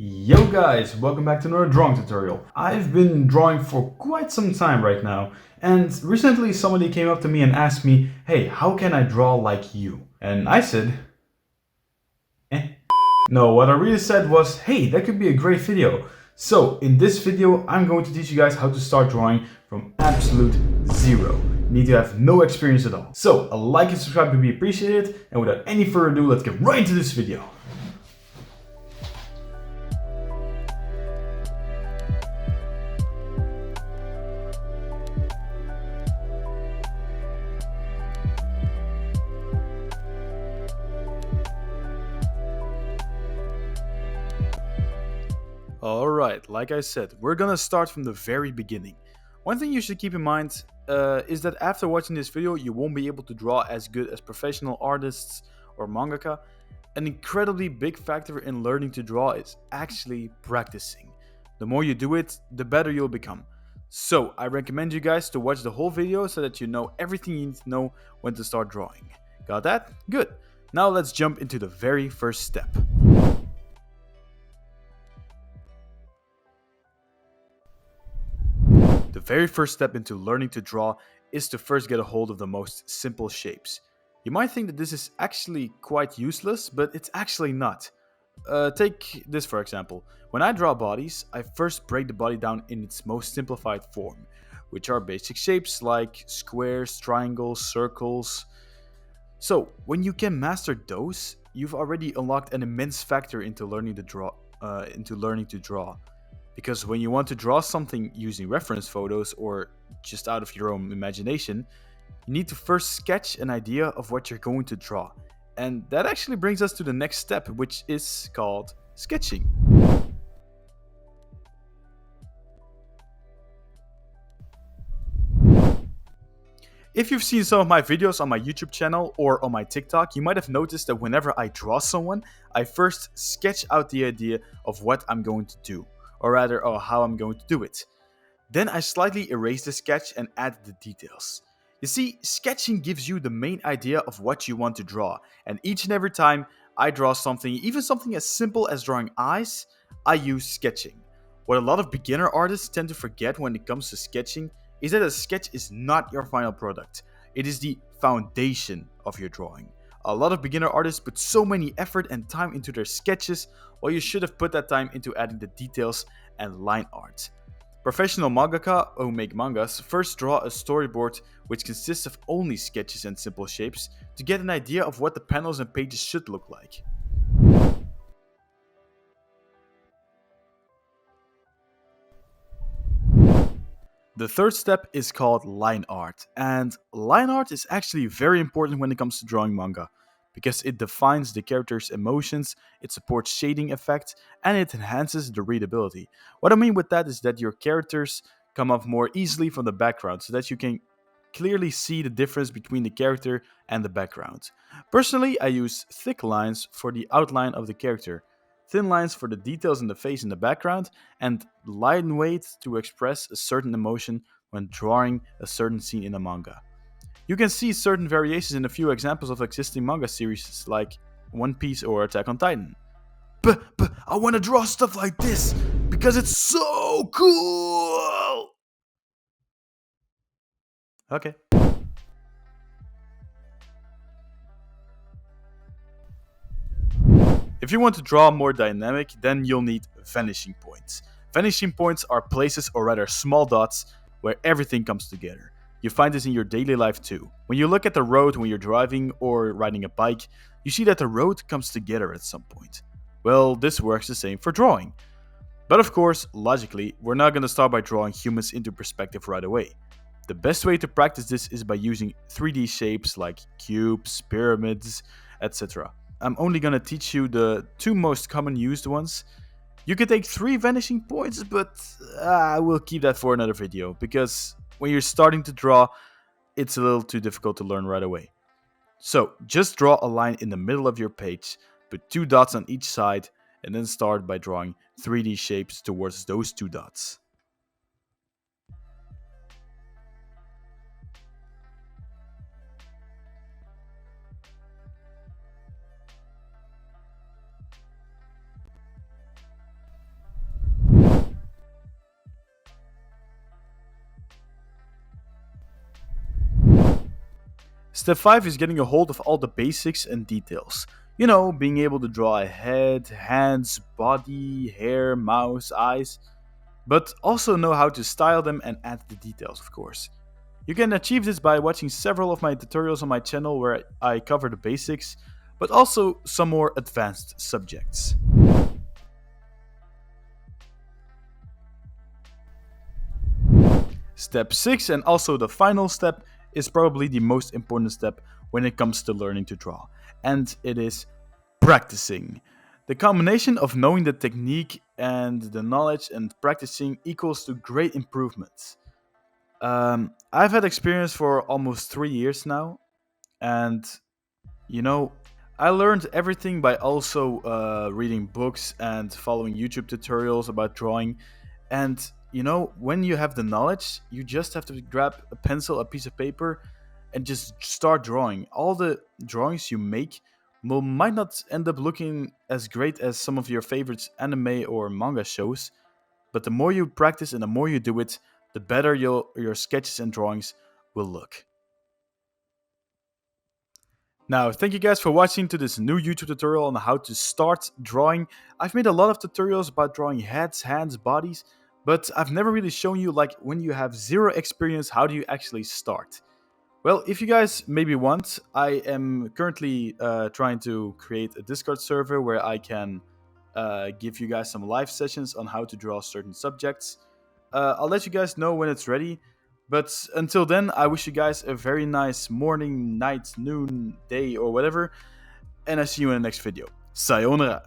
Yo guys, welcome back to another drawing tutorial. I've been drawing for quite some time right now, and recently somebody came up to me and asked me, hey, how can I draw like you? And I said, eh. No, what I really said was, hey, that could be a great video. So in this video, I'm going to teach you guys how to start drawing from absolute zero. You need to have no experience at all. So a like and subscribe would be appreciated, and without any further ado, let's get right into this video. Alright, like I said, we're gonna start from the very beginning. One thing you should keep in mind is that after watching this video, you won't be able to draw as good as professional artists or mangaka. An incredibly big factor in learning to draw is actually practicing. The more you do it, the better you'll become. So, I recommend you guys to watch the whole video so that you know everything you need to know when to start drawing. Got that? Good. Now let's jump into the very first step. The very first step into learning to draw is to first get a hold of the most simple shapes. You might think that this is actually quite useless, but it's actually not. Take this for example. When I draw bodies, I first break the body down in its most simplified form, which are basic shapes like squares, triangles, circles. So, when you can master those, you've already unlocked an immense factor into learning to draw. Because when you want to draw something using reference photos or just out of your own imagination, you need to first sketch an idea of what you're going to draw. And that actually brings us to the next step, which is called sketching. If you've seen some of my videos on my YouTube channel or on my TikTok, you might have noticed that whenever I draw someone, I first sketch out the idea of what I'm going to do, or rather, how I'm going to do it. Then I slightly erase the sketch and add the details. You see, sketching gives you the main idea of what you want to draw, and each and every time I draw something, even something as simple as drawing eyes, I use sketching. What a lot of beginner artists tend to forget when it comes to sketching is that a sketch is not your final product. It is the foundation of your drawing. A lot of beginner artists put so many effort and time into their sketches, while you should have put that time into adding the details and line art. Professional mangaka who make mangas first draw a storyboard which consists of only sketches and simple shapes to get an idea of what the panels and pages should look like. The third step is called line art, and line art is actually very important when it comes to drawing manga, because it defines the character's emotions, it supports shading effect, and it enhances the readability. What I mean with that is that your characters come off more easily from the background, so that you can clearly see the difference between the character and the background. Personally, I use thick lines for the outline of the character, thin lines for the details in the face in the background, and light weight to express a certain emotion when drawing a certain scene in a manga. You can see certain variations in a few examples of existing manga series like One Piece or Attack on Titan. But I want to draw stuff like this because it's so cool! Okay. If you want to draw more dynamic, then you'll need vanishing points. Vanishing points are places, or rather small dots, where everything comes together. You find this in your daily life too. When you look at the road when you're driving or riding a bike, you see that the road comes together at some point. Well, this works the same for drawing. But of course, logically, we're not going to start by drawing humans into perspective right away. The best way to practice this is by using 3D shapes like cubes, pyramids, etc. I'm only gonna teach you the two most common used ones. You can take 3 vanishing points, but I will keep that for another video, because when you're starting to draw, it's a little too difficult to learn right away. So just draw a line in the middle of your page, put 2 dots on each side, and then start by drawing 3D shapes towards those 2 dots. Step 5 is getting a hold of all the basics and details. You know, being able to draw a head, hands, body, hair, mouth, eyes, but also know how to style them and add the details, of course. You can achieve this by watching several of my tutorials on my channel where I cover the basics, but also some more advanced subjects. Step 6, and also the final step, is probably the most important step when it comes to learning to draw, and it is practicing. The combination of knowing the technique and the knowledge and practicing equals to great improvements. I've had experience for almost 3 years now, and you know, I learned everything by also reading books and following YouTube tutorials about drawing. And when you have the knowledge, you just have to grab a pencil, a piece of paper, and just start drawing. All the drawings you make might not end up looking as great as some of your favorite anime or manga shows, but the more you practice and the more you do it, the better your sketches and drawings will look. Now, thank you guys for watching to this new YouTube tutorial on how to start drawing. I've made a lot of tutorials about drawing heads, hands, bodies, but I've never really shown you, like, when you have zero experience, how do you actually start? Well, if you guys maybe want, I am currently trying to create a Discord server where I can give you guys some live sessions on how to draw certain subjects. I'll let you guys know when it's ready. But until then, I wish you guys a very nice morning, night, noon, day, or whatever. And I see you in the next video. Sayonara.